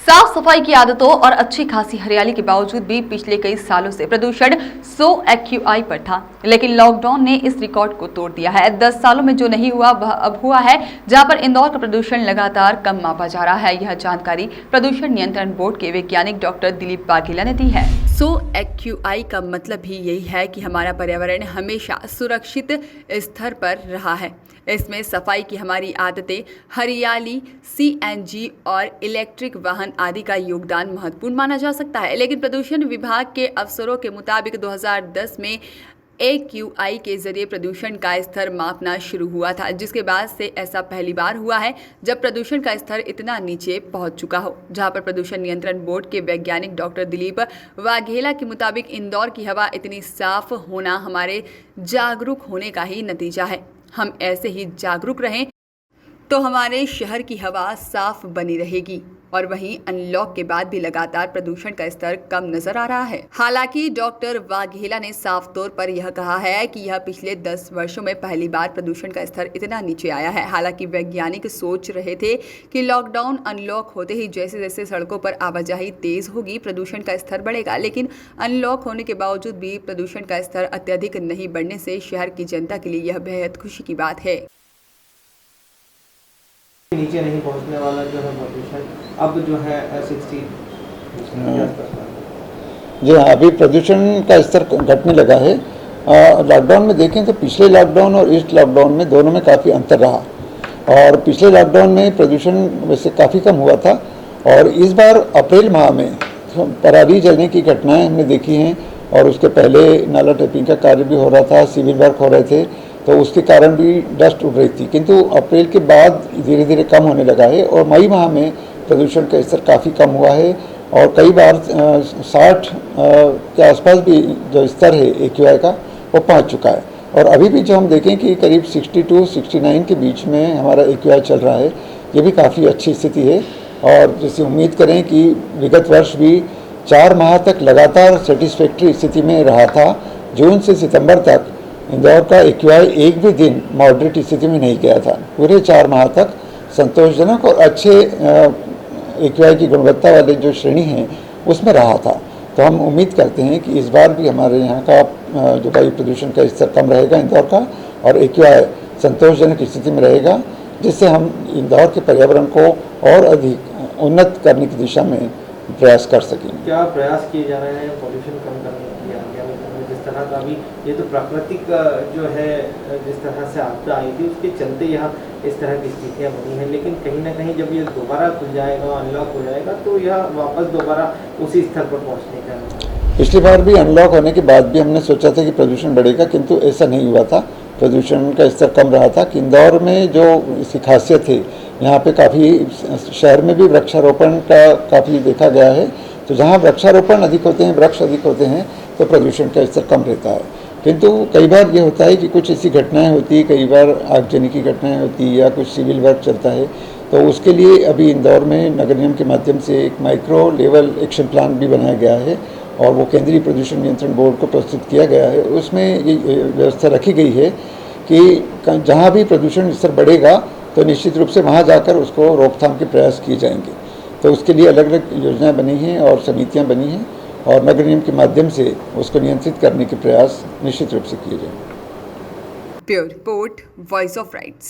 साफ सफाई की आदतों और अच्छी खासी हरियाली के बावजूद भी पिछले कई सालों से प्रदूषण 100 AQI पर था, लेकिन लॉकडाउन ने इस रिकॉर्ड को तोड़ दिया है। 10 सालों में जो नहीं हुआ वह अब हुआ है, जहां पर इंदौर का प्रदूषण लगातार कम मापा जा रहा है। यह जानकारी प्रदूषण नियंत्रण बोर्ड के वैज्ञानिक डॉक्टर दिलीप वाघेला ने दी है। 100 AQI का मतलब ही यही है कि हमारा पर्यावरण हमेशा सुरक्षित स्तर पर रहा है। इसमें सफाई की हमारी आदतें, हरियाली, CNG और इलेक्ट्रिक वाहन आदि का योगदान महत्वपूर्ण माना जा सकता है। लेकिन प्रदूषण विभाग के अफसरों के मुताबिक 2010 में AQI के जरिए प्रदूषण का स्तर मापना शुरू हुआ था, जिसके बाद से ऐसा पहली बार हुआ है जब प्रदूषण का स्तर इतना नीचे पहुंच चुका हो। जहां पर प्रदूषण नियंत्रण बोर्ड के वैज्ञानिक डॉक्टर दिलीप वाघेला के मुताबिक इंदौर की हवा इतनी साफ होना हमारे जागरूक होने का ही नतीजा है। हम ऐसे ही जागरूक रहें तो हमारे शहर की हवा साफ बनी रहेगी। और वहीं अनलॉक के बाद भी लगातार प्रदूषण का स्तर कम नजर आ रहा है। हालांकि डॉक्टर वाघेला ने साफ तौर पर यह कहा है कि यह पिछले 10 वर्षों में पहली बार प्रदूषण का स्तर इतना नीचे आया है। हालांकि वैज्ञानिक सोच रहे थे कि लॉकडाउन अनलॉक होते ही जैसे जैसे सड़कों पर आवाजाही तेज होगी प्रदूषण का स्तर बढ़ेगा, लेकिन अनलॉक होने के बावजूद भी प्रदूषण का स्तर अत्यधिक नहीं बढ़ने से शहर की जनता के लिए यह बेहद खुशी की बात है। नीचे नहीं पहुंचने वाला जो है प्रदूषण अब जो है 60। जी हाँ, अभी प्रदूषण का स्तर घटने लगा है। लॉकडाउन में देखें तो पिछले लॉकडाउन और इस लॉकडाउन में दोनों में काफ़ी अंतर रहा, और पिछले लॉकडाउन में प्रदूषण वैसे काफ़ी कम हुआ था, और इस बार अप्रैल माह में पराली जलने की घटनाएं हमने देखी हैं, और उसके पहले नाला टेपिंग का कार्य भी हो रहा था, सिविल वर्क हो रहे थे, तो उसके कारण भी डस्ट उड़ रही थी। किंतु अप्रैल के बाद धीरे धीरे कम होने लगा है, और मई माह में प्रदूषण का स्तर काफ़ी कम हुआ है, और कई बार 60 के आसपास भी जो स्तर है AQI का वो पहुंच चुका है। और अभी भी जो हम देखें कि करीब 62-69 के बीच में हमारा AQI चल रहा है, ये भी काफ़ी अच्छी स्थिति है। और जैसे उम्मीद करें कि विगत वर्ष भी 4 माह तक लगातार सेटिस्फैक्ट्री स्थिति में रहा था। जून से सितंबर तक इंदौर का AQI एक भी दिन मॉडरेट स्थिति में नहीं गया था। पूरे 4 माह तक संतोषजनक और अच्छे AQI की गुणवत्ता वाले जो श्रेणी हैं उसमें रहा था। तो हम उम्मीद करते हैं कि इस बार भी हमारे यहाँ का जो वायु प्रदूषण का स्तर कम रहेगा इंदौर का, और AQI संतोषजनक स्थिति में रहेगा, जिससे हम इंदौर के पर्यावरण को और अधिक उन्नत करने की दिशा में प्रयास कर सकेंगे। क्या प्रयास किए जा रहे हैं पॉल्यूशन कम करने के लिए? जिस तरह का अभी ये तो प्राकृतिक जो है जिस तरह से आपदा आई थी उसके चलते यहाँ इस तरह की स्थितियाँ बनी हैं, लेकिन कहीं ना कहीं जब ये दोबारा खुल जाएगा, अनलॉक हो जाएगा, तो यह वापस दोबारा उसी स्तर पर पहुँचने का। पिछली बार भी अनलॉक होने के बाद भी हमने सोचा था कि प्रदूषण बढ़ेगा, किंतु ऐसा नहीं हुआ था। प्रदूषण का स्तर कम रहा था। कि इंदौर में जो इसकी खासियत है, यहाँ पे काफ़ी शहर में भी वृक्षारोपण का काफ़ी देखा गया है। तो जहाँ वृक्षारोपण अधिक होते हैं, वृक्ष अधिक होते हैं, तो प्रदूषण का स्तर कम रहता है। किंतु कई बार ये होता है कि कुछ ऐसी घटनाएं होती है, कई बार आगजनी की घटनाएं होती है, या कुछ सिविल वर्क चलता है, तो उसके लिए अभी इंदौर में नगर निगम के माध्यम से एक माइक्रो लेवल एक्शन प्लान भी बनाया गया है, और वो केंद्रीय प्रदूषण नियंत्रण बोर्ड को प्रस्तुत किया गया है। उसमें ये व्यवस्था रखी गई है कि जहाँ भी प्रदूषण स्तर बढ़ेगा तो निश्चित रूप से वहाँ जाकर उसको रोकथाम के प्रयास किए जाएंगे। तो उसके लिए अलग अलग योजनाएं बनी हैं और समितियां बनी हैं, और नगर निगम के माध्यम से उसको नियंत्रित करने के प्रयास निश्चित रूप से किए जाएंगे। Bureau report, voice of rights.